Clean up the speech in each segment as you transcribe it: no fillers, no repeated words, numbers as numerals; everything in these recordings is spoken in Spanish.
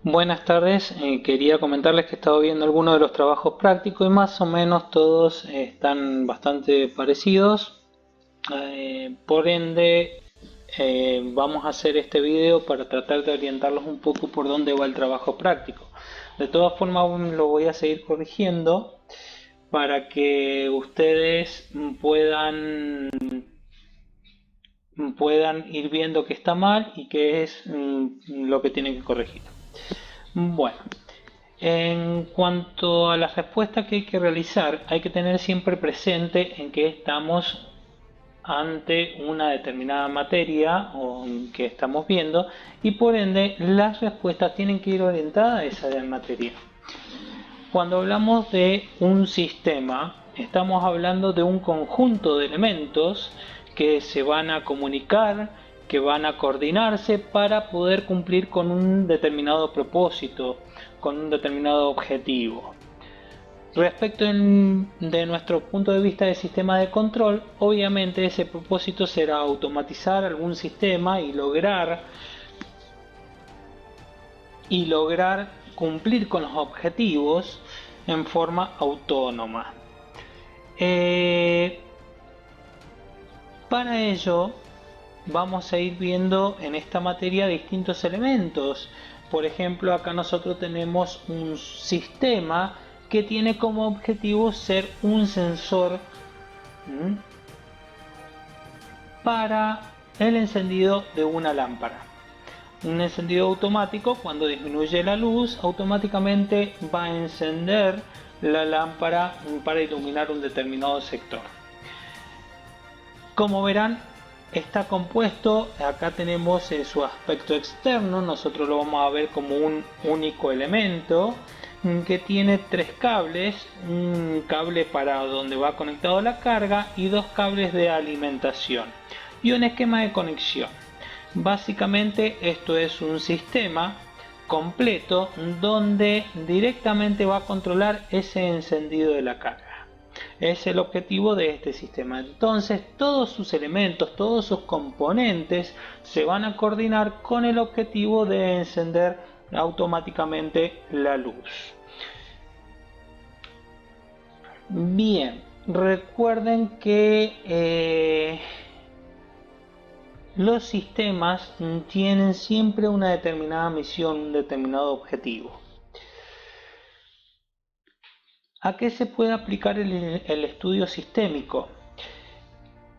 Buenas tardes, quería comentarles que he estado viendo algunos de los trabajos prácticos y más o menos todos están bastante parecidos. Por ende, vamos a hacer este video para tratar de orientarlos un poco por dónde va el trabajo práctico. De todas formas, lo voy a seguir corrigiendo para que ustedes puedan ir viendo que está mal y qué es lo que tienen que corregir. Bueno, en cuanto a las respuestas que hay que realizar, hay que tener siempre presente en que estamos ante una determinada materia o que estamos viendo y por ende las respuestas tienen que ir orientadas a esa materia. Cuando hablamos de un sistema, estamos hablando de un conjunto de elementos que se van a comunicar, que van a coordinarse para poder cumplir con un determinado propósito, con un determinado objetivo. Respecto de nuestro punto de vista de sistema de control, obviamente ese propósito será automatizar algún sistema y lograr cumplir con los objetivos en forma autónoma. Para ello vamos a ir viendo en esta materia distintos elementos. Por ejemplo, acá nosotros tenemos un sistema que tiene como objetivo ser un sensor para el encendido de una lámpara. Un encendido automático, cuando disminuye la luz, automáticamente va a encender la lámpara para iluminar un determinado sector. Como verán, está compuesto, acá tenemos su aspecto externo, nosotros lo vamos a ver como un único elemento que tiene tres cables, un cable para donde va conectado la carga y dos cables de alimentación y un esquema de conexión. Básicamente esto es un sistema completo donde directamente va a controlar ese encendido de la carga. Es el objetivo de este sistema. Entonces todos sus elementos, todos sus componentes se van a coordinar con el objetivo de encender automáticamente la luz. Bien, recuerden que los sistemas tienen siempre una determinada misión, un determinado objetivo. ¿A qué se puede aplicar el estudio sistémico?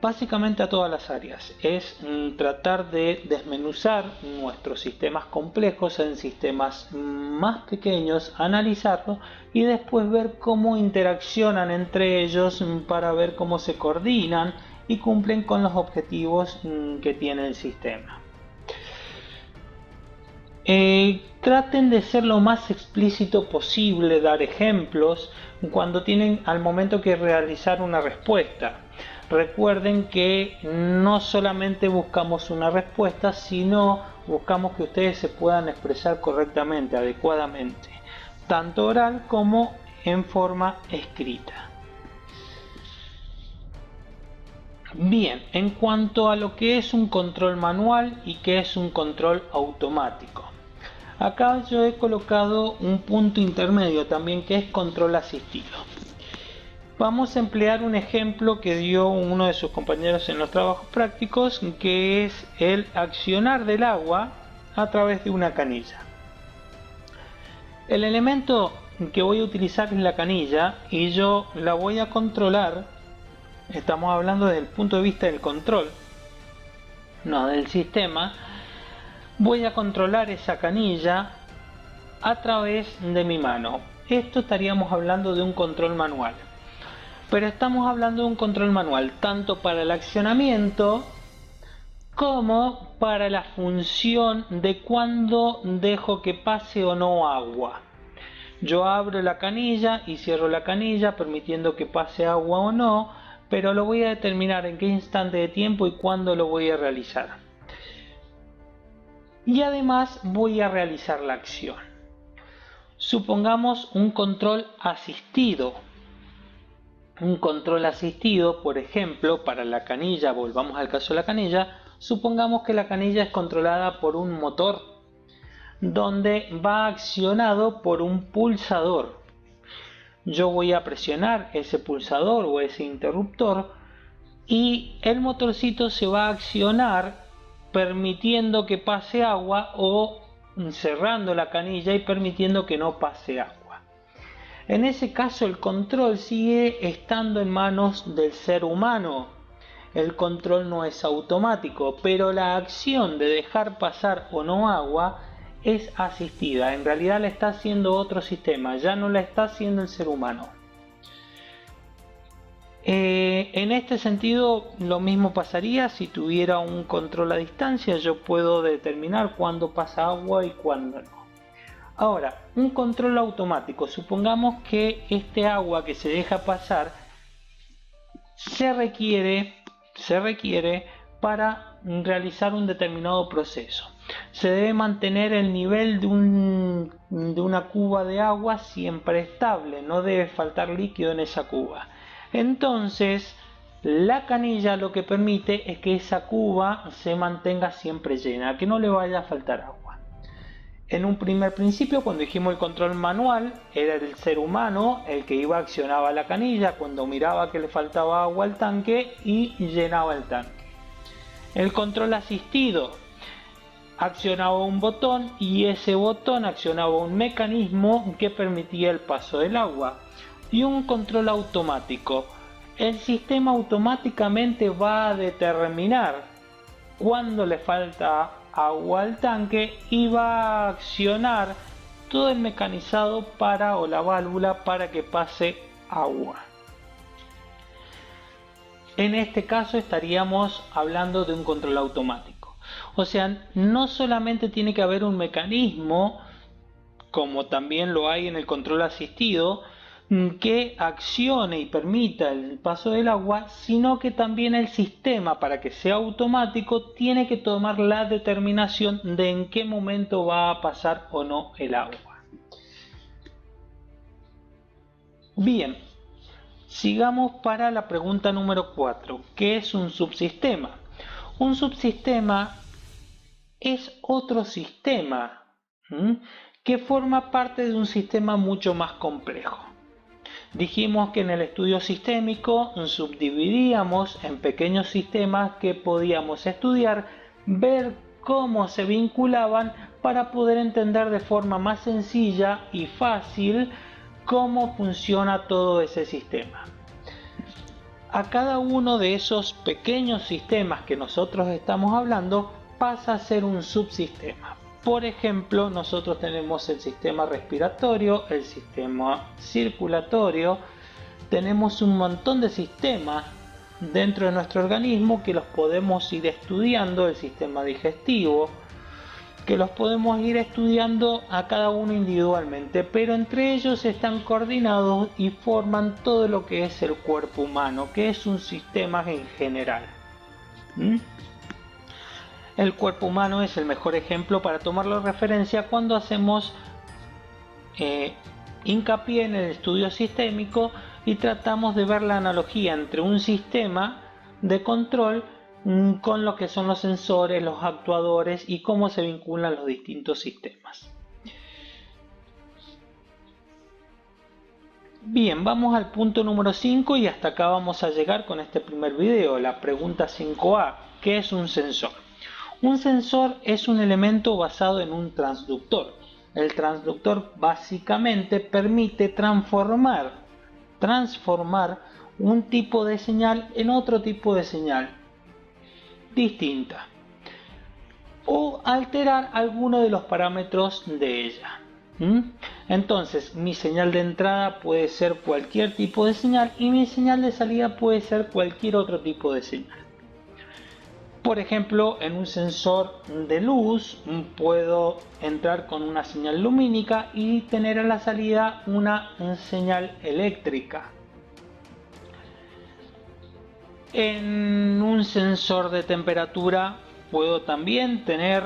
Básicamente a todas las áreas. Es tratar de desmenuzar nuestros sistemas complejos en sistemas más pequeños, analizarlos y después ver cómo interaccionan entre ellos para ver cómo se coordinan y cumplen con los objetivos que tiene el sistema. Traten de ser lo más explícito posible, dar ejemplos cuando tienen al momento que realizar una respuesta. Recuerden que no solamente buscamos una respuesta, sino buscamos que ustedes se puedan expresar correctamente, adecuadamente, tanto oral como en forma escrita. Bien, en cuanto a lo que es un control manual y qué es un control automático. Acá yo he colocado un punto intermedio también que es control asistido. Vamos a emplear un ejemplo que dio uno de sus compañeros en los trabajos prácticos, que es el accionar del agua a través de una canilla. El elemento que voy a utilizar es la canilla y yo la voy a controlar. Estamos hablando desde el punto de vista del control, no del sistema. Voy a controlar esa canilla a través de mi mano. Esto estaríamos hablando de un control manual. Pero estamos hablando de un control manual tanto para el accionamiento como para la función de cuándo dejo que pase o no agua. Yo abro la canilla y cierro la canilla permitiendo que pase agua o no, pero lo voy a determinar en qué instante de tiempo y cuándo lo voy a realizar. Y además voy a realizar la acción. Supongamos un control asistido. Un control asistido, por ejemplo, para la canilla, volvamos al caso de la canilla, supongamos que la canilla es controlada por un motor. donde va accionado por un pulsador. Yo voy a presionar ese pulsador o ese interruptor y el motorcito se va a accionar permitiendo que pase agua o cerrando la canilla y permitiendo que no pase agua. En ese caso el control sigue estando en manos del ser humano. El control no es automático, pero la acción de dejar pasar o no agua es asistida. En realidad la está haciendo otro sistema, ya no la está haciendo el ser humano. En este sentido, lo mismo pasaría si tuviera un control a distancia. Yo puedo determinar cuándo pasa agua y cuándo no. Ahora, un control automático. Supongamos que este agua que se deja pasar se requiere para realizar un determinado proceso. Se debe mantener el nivel de una cuba de agua siempre estable, no debe faltar líquido en esa cuba. Entonces, la canilla lo que permite es que esa cuba se mantenga siempre llena, que no le vaya a faltar agua. En un primer principio, cuando dijimos el control manual, era el ser humano el que accionaba la canilla cuando miraba que le faltaba agua al tanque y llenaba el tanque. El control asistido accionaba un botón y ese botón accionaba un mecanismo que permitía el paso del agua. Y un control automático. El sistema automáticamente va a determinar cuándo le falta agua al tanque y va a accionar todo el mecanizado o la válvula para que pase agua. En este caso estaríamos hablando de un control automático. O sea, no solamente tiene que haber un mecanismo, como también lo hay en el control asistido, que accione y permita el paso del agua, sino que también el sistema, para que sea automático, tiene que tomar la determinación de en qué momento va a pasar o no el agua. Bien, sigamos para la pregunta número 4. ¿Qué es un subsistema? Un subsistema es otro sistema que forma parte de un sistema mucho más complejo. Dijimos que en el estudio sistémico subdividíamos en pequeños sistemas que podíamos estudiar, ver cómo se vinculaban para poder entender de forma más sencilla y fácil cómo funciona todo ese sistema. A cada uno de esos pequeños sistemas que nosotros estamos hablando pasa a ser un subsistema. Por ejemplo, nosotros tenemos el sistema respiratorio, el sistema circulatorio, tenemos un montón de sistemas dentro de nuestro organismo que los podemos ir estudiando, el sistema digestivo, que los podemos ir estudiando a cada uno individualmente, pero entre ellos están coordinados y forman todo lo que es el cuerpo humano, que es un sistema en general. El cuerpo humano es el mejor ejemplo para tomarlo de referencia cuando hacemos hincapié en el estudio sistémico y tratamos de ver la analogía entre un sistema de control con lo que son los sensores, los actuadores y cómo se vinculan los distintos sistemas. Bien, vamos al punto número 5 y hasta acá vamos a llegar con este primer video, la pregunta 5A, ¿qué es un sensor? Un sensor es un elemento basado en un transductor. El transductor básicamente permite transformar un tipo de señal en otro tipo de señal distinta o alterar alguno de los parámetros de ella. Entonces, mi señal de entrada puede ser cualquier tipo de señal y mi señal de salida puede ser cualquier otro tipo de señal. Por ejemplo, en un sensor de luz puedo entrar con una señal lumínica y tener a la salida una señal eléctrica. En un sensor de temperatura puedo también tener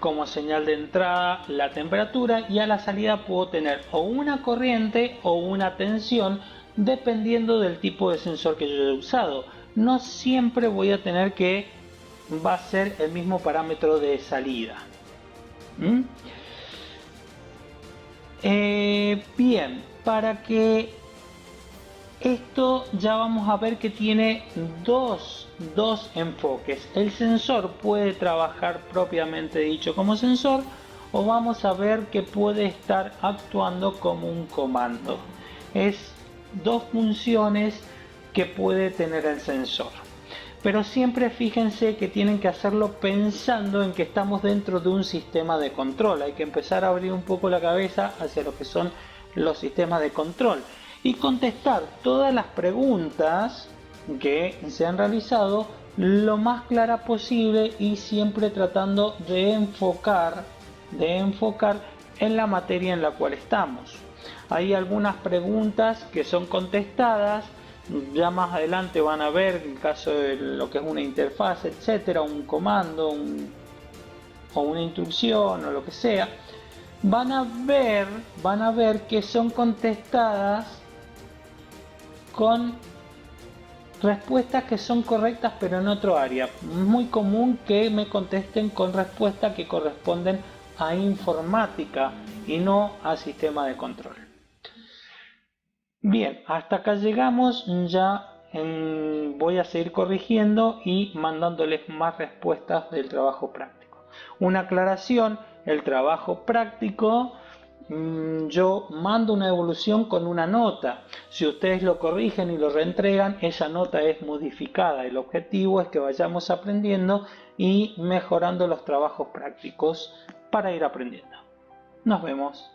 como señal de entrada la temperatura y a la salida puedo tener o una corriente o una tensión dependiendo del tipo de sensor que yo haya usado. No siempre voy a tener que va a ser el mismo parámetro de salida. Bien, para que esto ya vamos a ver que tiene dos enfoques. El sensor puede trabajar propiamente dicho como sensor, o vamos a ver que puede estar actuando como un comando. Es dos funciones que puede tener el sensor. Pero siempre fíjense que tienen que hacerlo pensando en que estamos dentro de un sistema de control. Hay que empezar a abrir un poco la cabeza hacia lo que son los sistemas de control y contestar todas las preguntas que se han realizado lo más clara posible, y siempre tratando de enfocar en la materia en la cual estamos. Hay algunas preguntas que son contestadas, ya más adelante van a ver el caso de lo que es una interfaz, etcétera, un comando, o una instrucción o lo que sea. Van a ver que son contestadas con respuestas que son correctas pero en otro área. Es muy común que me contesten con respuestas que corresponden a informática y no a sistema de control. Bien, hasta acá llegamos. Ya voy a seguir corrigiendo y mandándoles más respuestas del trabajo práctico. Una aclaración: el trabajo práctico, yo mando una devolución con una nota. Si ustedes lo corrigen y lo reentregan, esa nota es modificada. El objetivo es que vayamos aprendiendo y mejorando los trabajos prácticos para ir aprendiendo. Nos vemos.